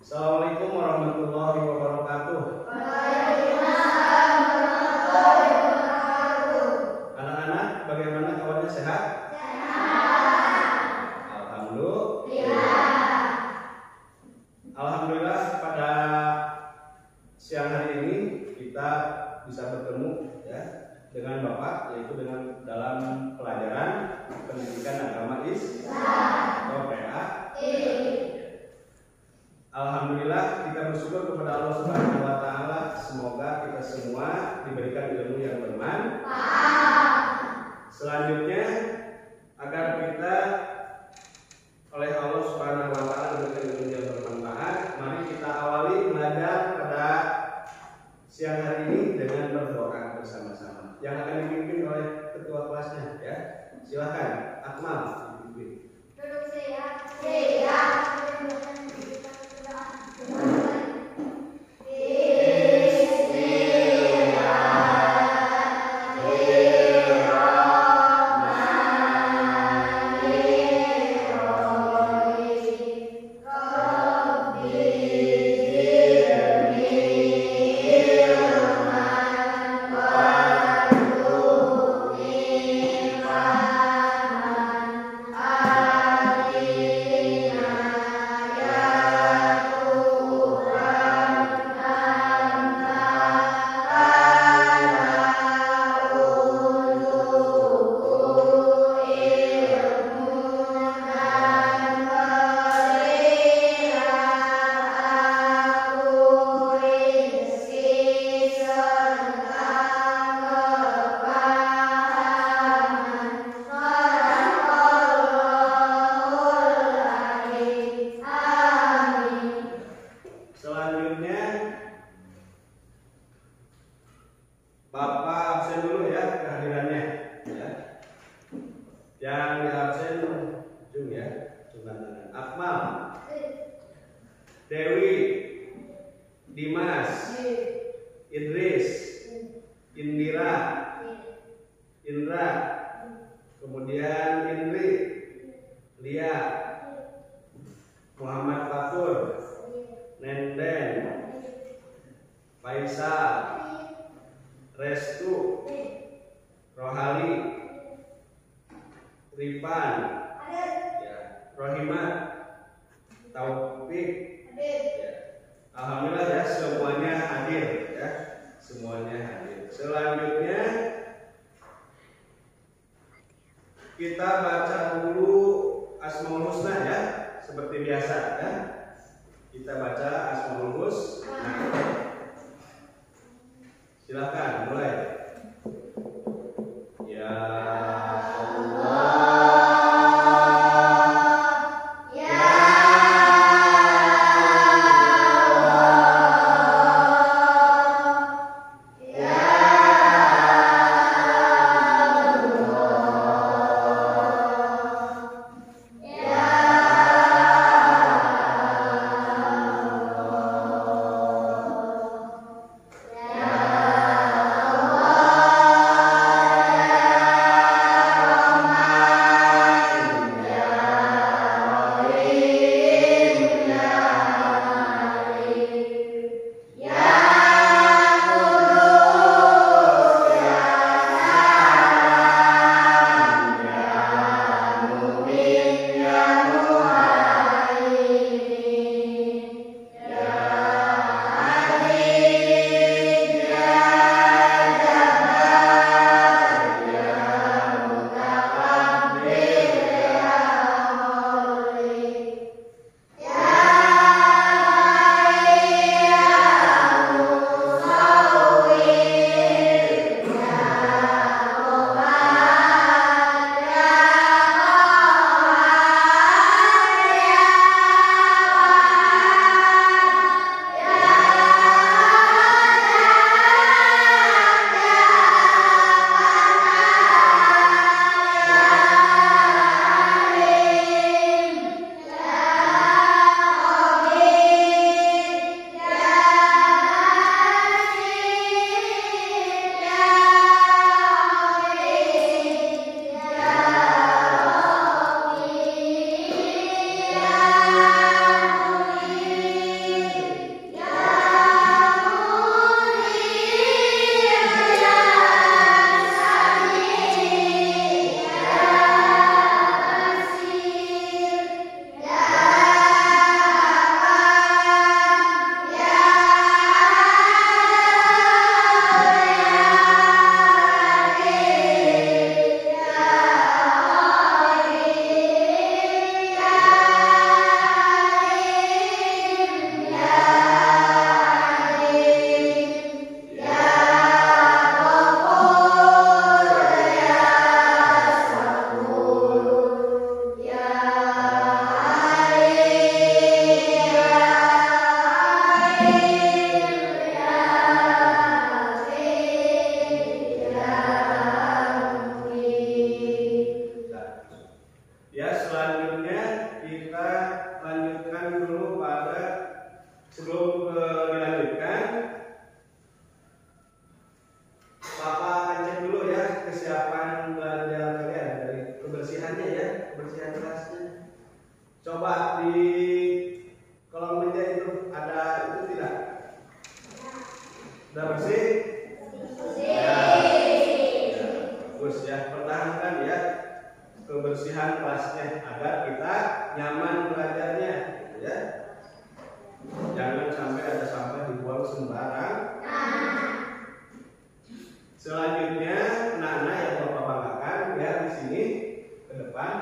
Assalamualaikum warahmatullahi wabarakatuh. Waalaikumsalam warahmatullahi wabarakatuh. Anak-anak, bagaimana kawannya, sehat? Sehat. Alhamdulillah. Alhamdulillah, pada siang hari ini kita bisa bertemu ya dengan Bapak, yaitu dengan dalam pelajaran pendidikan agama Islam atau PAI. Alhamdulillah, kita bersyukur kepada Allah Subhanahu wa taala, semoga kita semua diberikan ilmu yang bermanfaat. Selanjutnya, agar kita oleh Allah Subhanahu wa taala diberikan ilmu yang bermanfaat, mari kita awali belajar pada siang hari ini dengan berdoa bersama-sama. Yang akan dipimpin oleh ketua kelasnya ya. Silakan, Akmal dipimpin. Duduk siap. Bapak absen dulu ya kehadirannya ya. Yang di absen Jung ya, Jung Akmal, Dewi, Dimas, Idris, Indira, Indra, kemudian Indri, Lia, Muhammad Fatur, Nenden, Faisal, Restu, Rohali, Rifan, ya, Rohimat, Taufik, ya. Alhamdulillah ya, semuanya hadir ya, semuanya hadir. Selanjutnya kita baca dulu Asmaul Husna ya, seperti biasa ya. Kita baca Asmaul Husna. Silakan mulai. Ya Allah. Sebelum dilanjutkan, Bapak cek dulu ya kesiapan belajar kalian dari kebersihannya ya, kebersihan kelasnya. Coba di kolom meja itu ada itu tidak? Sudah bersih? Ya. Bagus ya, pertahankan ya kebersihan kelasnya agar kita nyaman belajarnya, gitu ya. Jangan sampai ada sampah dibuang sembarang. Selanjutnya, anak-anak yang Bapak banggakan ya di sini ke depan.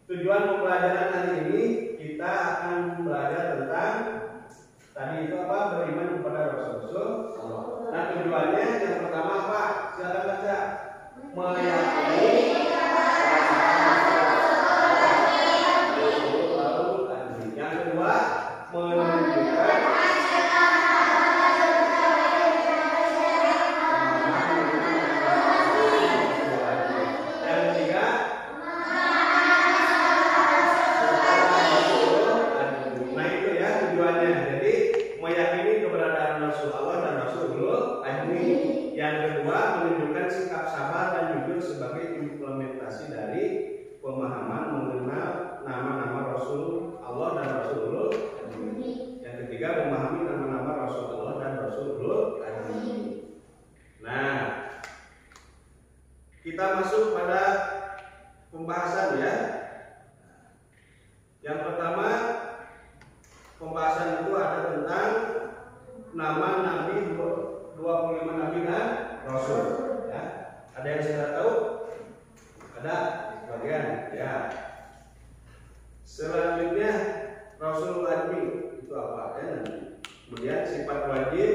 Tujuan pembelajaran hari ini kita akan belajar tentang tadi itu apa? Beriman kepada Rasul. Nah, tujuannya yang pertama apa? Silakan baca. Meyakini yang kedua menunjukkan yang ketiga nah itu ya tujuannya. Jadi meyakini keberadaan Rasulullah dan Rasulul Ajmi. Yang kedua menunjukkan sikap sabar dan jujur sebagai implementasi dari pemahaman mengenal nama-nama Rasul Allah dan Rasulullah. Yang ketiga memahami nama-nama Rasulullah dan Rasulullah. Nah, kita masuk pada pembahasan ya. Yang pertama pembahasan itu ada tentang nama Nabi 25 Nabi dan Rasul. Ya. Ada yang sudah tahu? Ada sebagian ya. Selanjutnya Rasul Ajmi itu apa ya nanti. Kemudian sifat wajib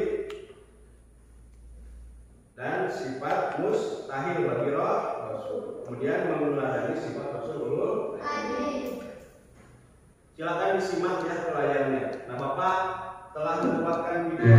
dan sifat mustahil bagi Rasul. Kemudian meneladani sifat Rasulullah. Silakan disimak ya pelajarannya. Nah, Bapak telah membuatkan video.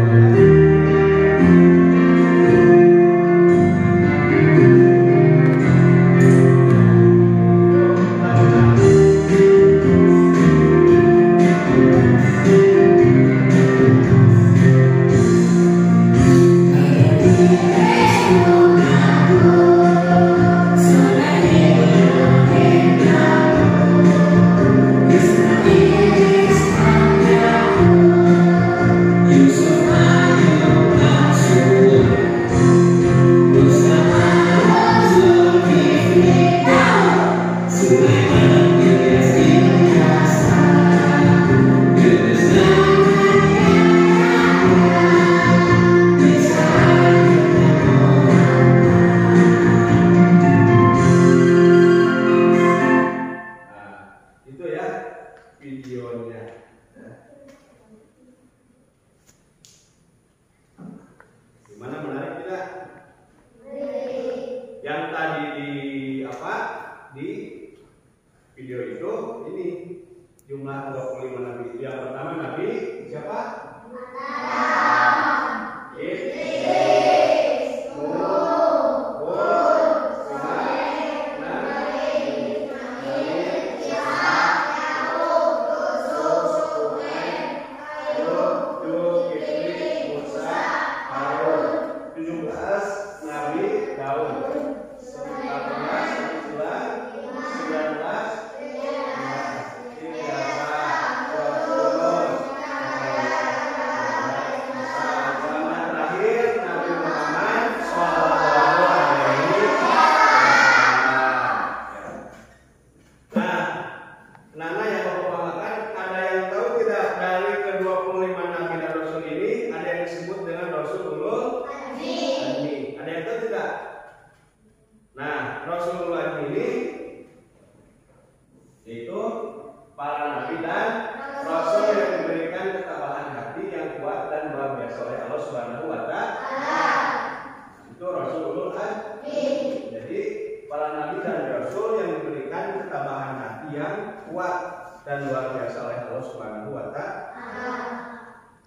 dan luar biasa oleh Allah Subhanahu wa Ta'ala.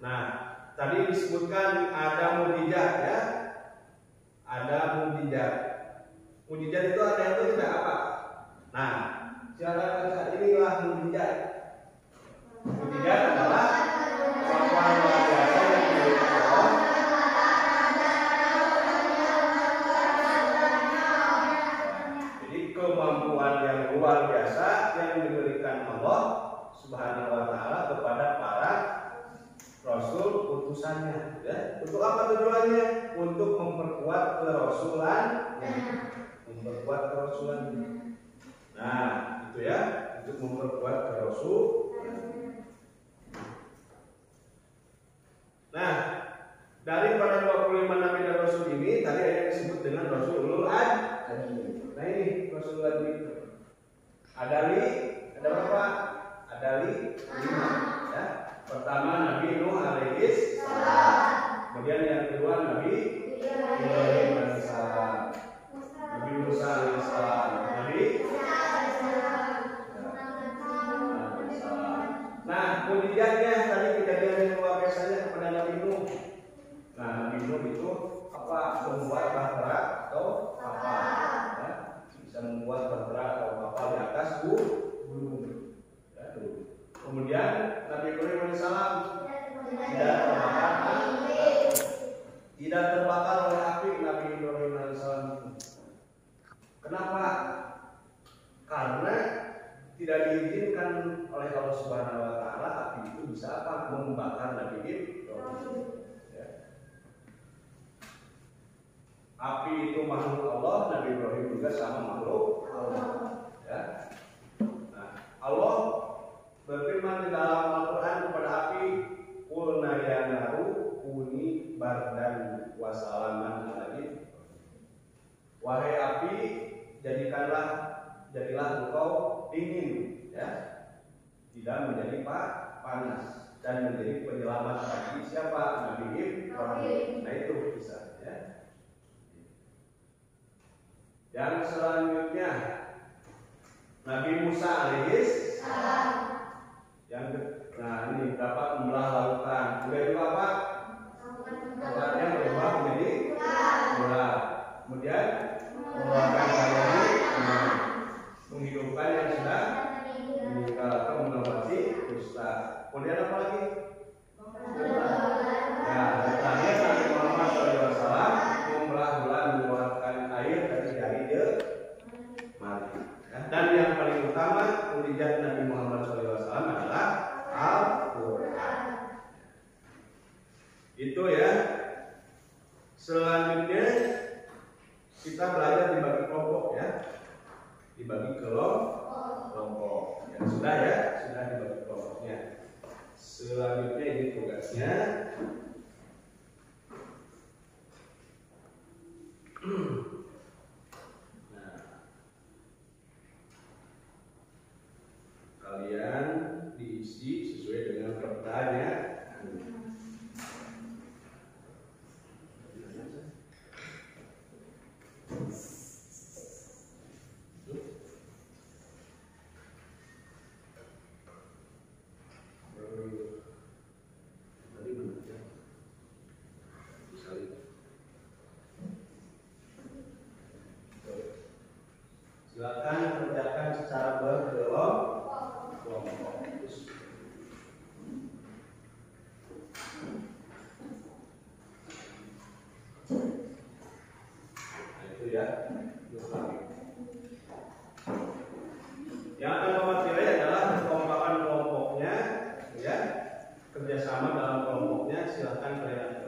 Nah, tadi disebutkan ada mukjizat ya. Ada mukjizat. Mukjizat itu ada yang tidak apa? Nah, silakan saat inilah mukjizat. Mukjizat adalah Untuk apa tujuannya? Untuk memperkuat kerasulan. Memperkuat kerasulan. Nah, itu ya, untuk memperkuat kerasulan. Nah, daripada 25 nabi dan rasul ini tadi ada yang disebut dengan Rasulul Azmi. Nah, ini Rasulul Azmi. Ada berapa? Ada 5 ya. Pertama Nabi Nuh alaihi salam. Kemudian yang kedua Nabi Ibrahim alaihi salam. Nabi Musa alaihi salam. Nabi Nah, kemudiannya tadi kejadian yang luar biasanya kepada Nabi Nuh. Nah, Nabi Nuh itu apa? Membuat bahtera atau kapal, ya. Bisa membuat bahtera atau kapal di atas gunung. Ya, kemudian Nabi Ibrahim alaihissalam tidak terbakar oleh api Nabi Ibrahim alaihissalam. Kenapa? Karena tidak diizinkan oleh Allah Subhanahu wa taala api itu bisa apa? Membakar Nabi Ibrahim. Ya. Api itu makhluk Allah, Nabi Ibrahim juga sama makhluk Allah. Ya. Nah, Allah berfirman di dalam Al-Qur'an kepada api, "Qulna ya naru kuni bardan wa salaman ala Ibrahim." Wahai api, jadilah engkau dingin, ya, tidak menjadi panas dan menjadi penyelamat bagi siapa? Nabi Ibrahim. Nah, itu bisa, ya. Yang selanjutnya Nabi Musa alaihi salam. Nah, ini dapat membelah lautan. Juga itu apa? Lautannya berubah menjadi bulat. Kemudian mengeluarkan dari menghidupkan yang sudah meninggal atau mengobati kusta. Kemudian apa lagi? Nah, terakhir Nabi Muhammad SAW membelah bulan mengeluarkan air dari jari. Dan yang paling utama mukjizat Nabi Muhammad SAW adalah Al-Quran. Itu ya. Selanjutnya kita belajar dibagi kelompok, ya. Dibagi kelompok. Ya, sudah dibagi kelompoknya. Selanjutnya ini tugasnya. Nah, kalian diisi sesuai dengan pertanyaan. Silakan kerjakan secara berkelompok. Nah, itu ya. Yang akan mewakili adalah kekompakan kelompoknya, ya. Kerjasama dalam kelompoknya. Silakan kalian.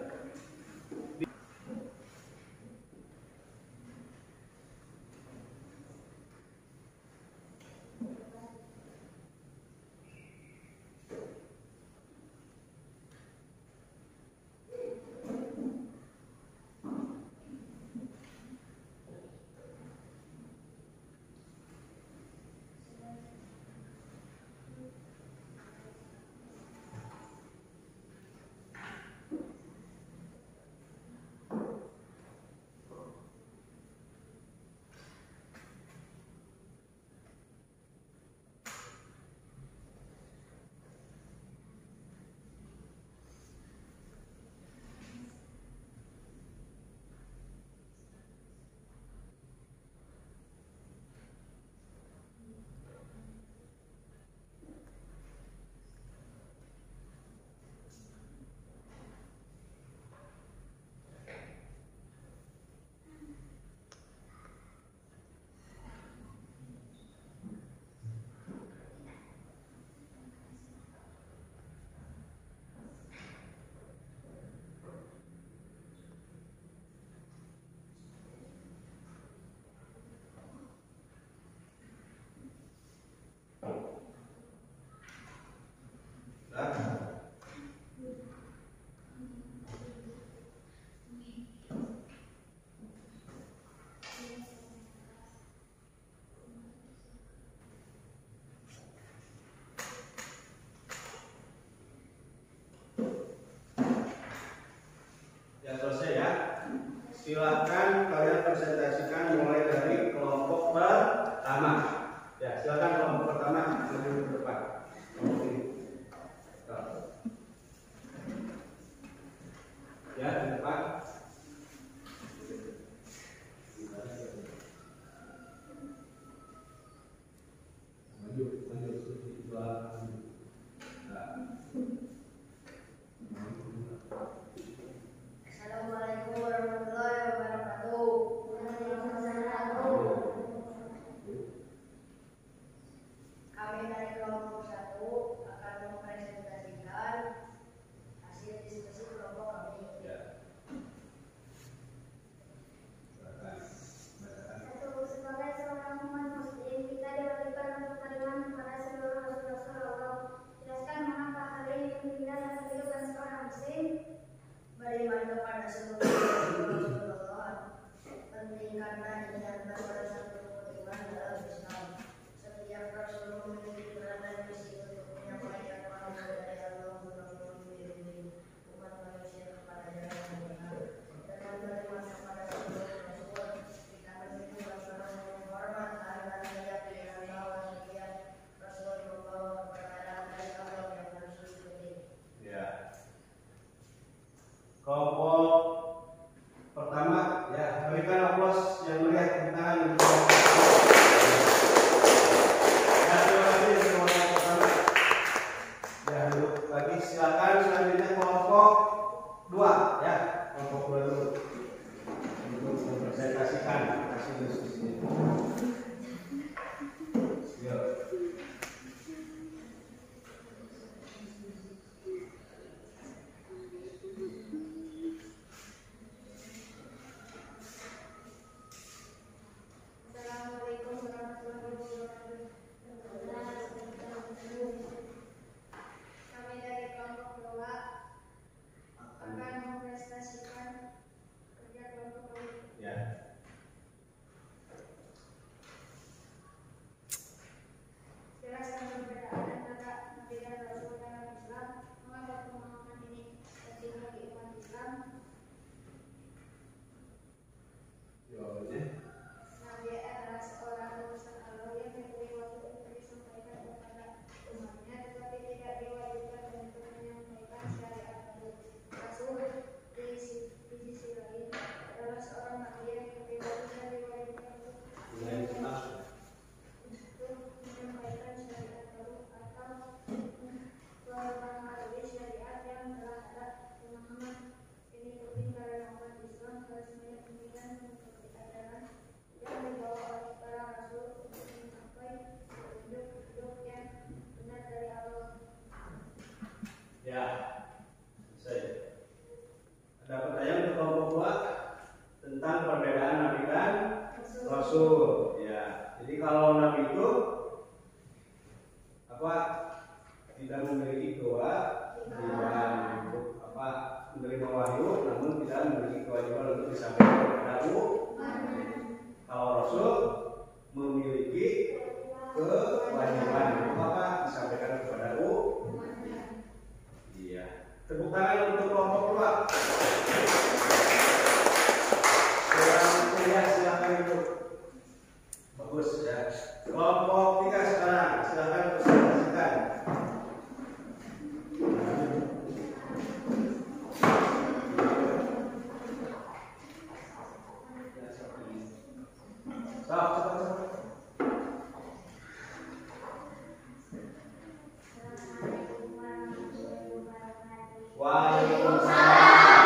muslim beriman kepada seluruh Rasulullah penting karena dinyatakan pada satu iman dalam Islam. Setiap Rasul memiliki peran dan misi untuk menyampaikan paham dari Allah membimbing umat manusia kepada jalan yang benar. Dengan beriman kepada seluruh Rasul, kita memiliki masalah yang menghormatkan dan keyakinan bahwa setiap Rasul membawa kebenaran dari Allah yang harus diikuti. Ya. Kelompok pertama, ya, berikan aplaus yang meriah tepuk tangan untuk ya, terima kasih untuk kelompok pertama. Ya, duduk lagi, silakan. Selanjutnya kelompok 2, ya, kelompok 2 dulu untuk mempresentasikan hasil diskusinya. Yuk. Assalamualaikum warahmatullahi wabarakatuh. Kami dari kelompok 2 akan mempresentasikan kerja kelompok kami. Ya. Jelaskan perbedaan antara Nabi dan Rasul dalam Islam. Mengapa pemahaman ini penting bagi umat Islam? Jawabannya. Nabi adalah seorang utusan Allah yang diberi waktu untuk disampaikan kepada umatnya, tetapi tidak diwajibkan untuk menyampaikan syariat baru. Rasul di sisi lain adalah seorang nabi yang berbeda dan diwajibkan untuk menyampaikan syariat baru atau mempengaruhi syariat yang telah ada. Pemahaman ini penting karena umat Islam harus meyakini dan mengikuti ajaran yang dibawa oleh para rasul untuk mencapai petunjuk yang benar dari Allah. Ya, selesai. Ada pertanyaan untuk kelompok 2 tentang perbedaan Nabi dan Rasul. Ya, jadi kalau Nabi itu apa? Tidak memiliki kewajiban untuk apa? Menerima wahyu, namun tidak memiliki kewajiban untuk disampaikan kepada umat. Kalau Rasul memiliki kewajiban untuk apa? Disampaikan kepada umat. Iya. Tepuk tangan untuk kelompok 2. Silakan itu. Bagus ya. Kelompok 3 sekarang, silakan presentasikan. Cepat. Assalamualaikum warahmatullahi wabarakatuh. Waalaikumsalam.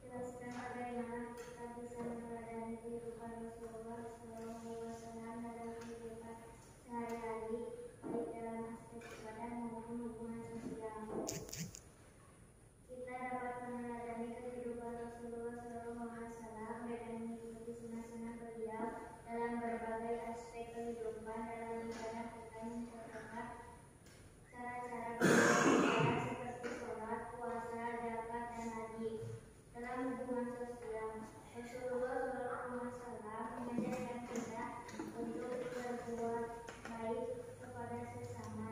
Jelaskan bagaimana kita bisa meneladani kehidupan Rasulullah SAW dalam kehidupan sehari-hari, baik dalam aspek ibadah maupun hubungan sosial. Kita dapat meneladani kehidupan Rasulullah SAW dengan mengikuti sunnah-sunnah beliau dalam berbagai aspek kehidupan. Dalam ibadah kita mencontohkan cara-cara beribadah seperti sholat, puasa, zakat, dan haji. Dalam hubungan sosial, Rasulullah SAW mengajarkan kita untuk berbuat baik kepada sesama,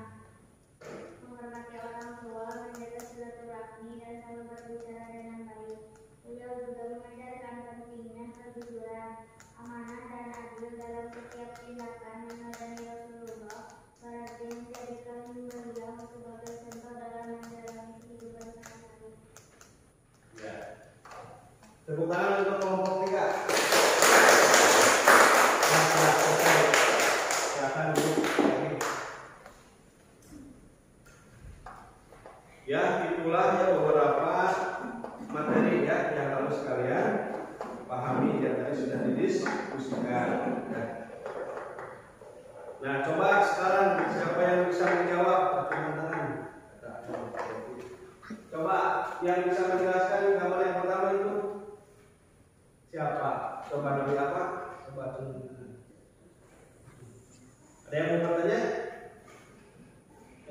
menghormati orang tua, menjaga silaturahmi, dan selalu berbicara dengan baik. Beliau juga mengajarkan pentingnya kejujuran, amanah, dan adil dalam setiap tindakan. Meneladani Rasulullah berarti menjadikan beliau sebagai contoh dalam menjalani kehidupan sehari-hari. Ya. Tepuk tangan untuk kelompok 3. Silakan duduk lagi. Ya, itulah ya beberapa materi ya yang harus kalian pahami yang tadi sudah didiskusikan. Nah, coba sekarang siapa yang bisa menjawab? Angkat tangan. Coba yang bisa menjelaskan gambar yang pertama itu siapa? Coba Nabi apa? Coba tunjukkan. Ada yang mau bertanya?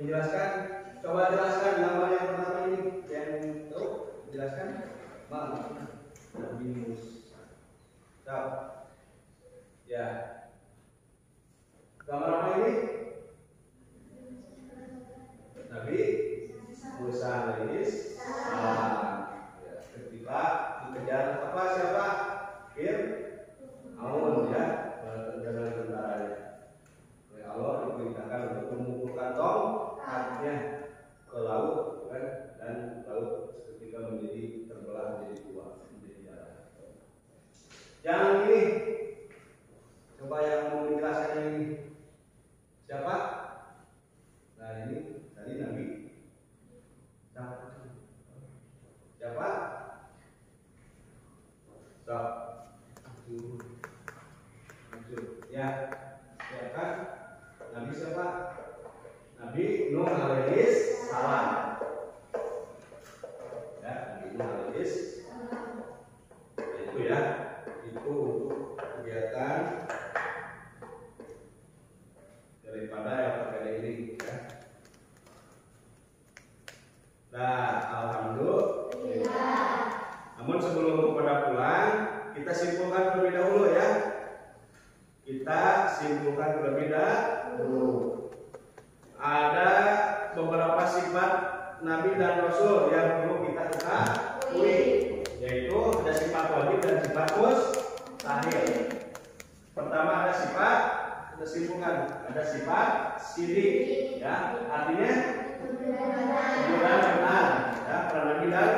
Menjelaskan, coba jelaskan gambar yang pertama ini. Yang tahu jelaskan. Nabi Musa. Tahu? Ya. Gambar apa ini? Nabi Musa alaihissalam. Ya, ketika dikejar apa siapa? Fir'aun ya, dengan tentaranya. Oleh Allah diperintahkan untuk mengumpulkan tongkatnya ke laut, kan? Dan laut ketika menjadi terbelah menjadi dua, menjadi darah. Yang ini, coba yang mau menjelaskan ini siapa? Nah ini tadi Nabi siapa? Ya, siapa? Nabi siapa? Nabi Nuh alaihissalam. Ya, Nabi Nuh alaihissalam. Itu ya, itu untuk kegiatan daripada yang pada ini. Ya. Nah, alhamdulillah. Namun sebelum pada pulang, kita simpulkan terlebih dahulu ya. Kita simpulkan terlebih dahulu. Ada beberapa sifat Nabi dan Rasul yang perlu kita ketahui, yaitu ada sifat wajib dan sifat mustahil. Pertama ada sifat, kita simpulkan, ada sifat sidik, ya, artinya kejujuran benar, ya, para Nabi dan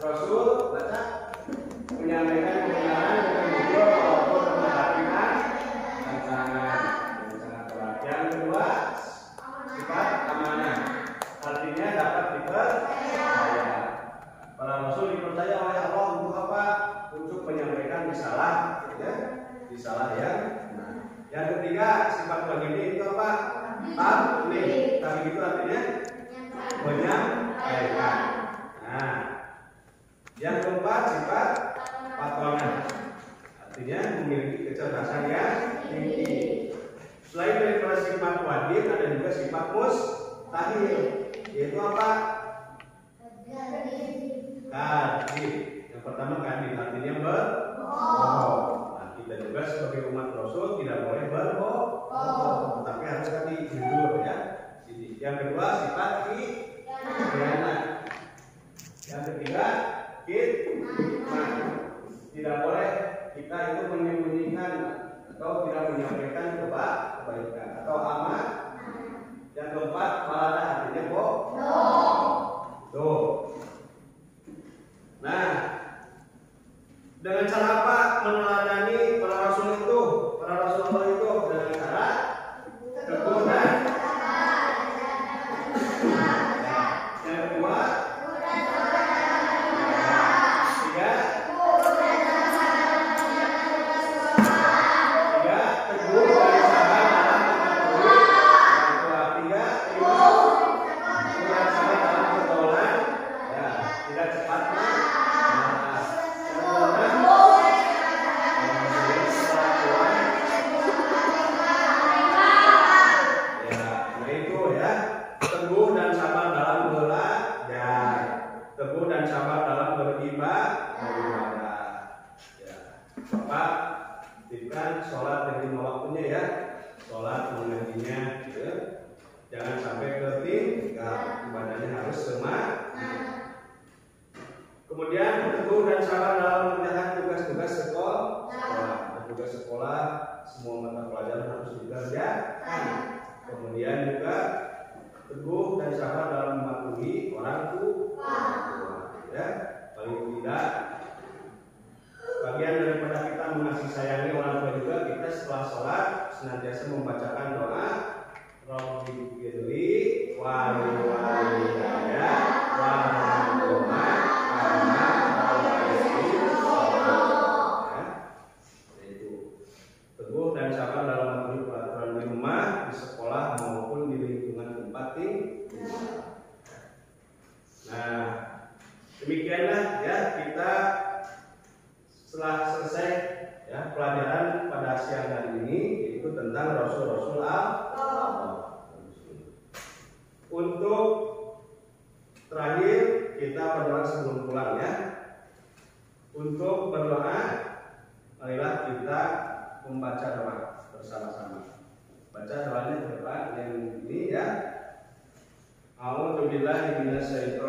Rasul baca menyampaikan kebenaran dengan jujur walaupun memperhatikan tantangan. Yang sangat berat. Yang kedua, sifat amanah, artinya dapat dipercaya. Para Rasul dipercaya oleh Allah untuk apa? Untuk menyampaikan risalah, ya, risalah yang benar. Yang ketiga, sifat wajibnya itu apa? Tabligh. Tabligh itu artinya menyampaikan. Nah, yang keempat sifat patonah, artinya memiliki kecerdasan yang tinggi. Selain daripada sifat wajib, ada juga sifat mustahil, yaitu apa? Kadhib. Yang pertama kadhib, artinya berbohong. Nah, kita juga sebagai umat Rasul tidak boleh berbohong, tapi harus tadi jujur ya. Yang kedua sifat khianat. Yang ketiga kitman. Tidak boleh kita itu menyembunyikan atau tidak menyampaikan kebaikan atau amat. Yang keempat malah artinya bohong. Nah, dengan cara apa meneladani para rasul itu, para rasulullah itu? Dengan cara teguh dan yang kedua sholat dari lima waktunya ya, sholat mengajinya, gitu. Jangan sampai ketinggal, ibadahnya harus semangat. Kemudian teguh dan sabar dalam mengerjakan tugas-tugas sekolah. Tugas sekolah semua mata pelajaran harus dikerjakan. Kemudian juga teguh dan sabar dalam mematuhi orang tua. Ya, paling tidak bagian daripada kita mengasih sayangi orang tua juga, kita setelah sholat senantiasa membacakan doa Rabbi firli wali walidayya warhamhuma kama rabbayani shaghira. Yaitu teguh dan sabar dalam mematuhi peraturan di rumah, di sekolah maupun di lingkungan tempat tinggal. Nah, demikianlah ya kita setelah selesai ya pelajaran pada siang hari ini, yaitu tentang Rasul-Rasul berdoa sebelum pulang ya. Untuk berdoa, marilah kita membaca doa bersama-sama. Baca doanya di depan yang ini ya. A'udzubillahi minasyaitonir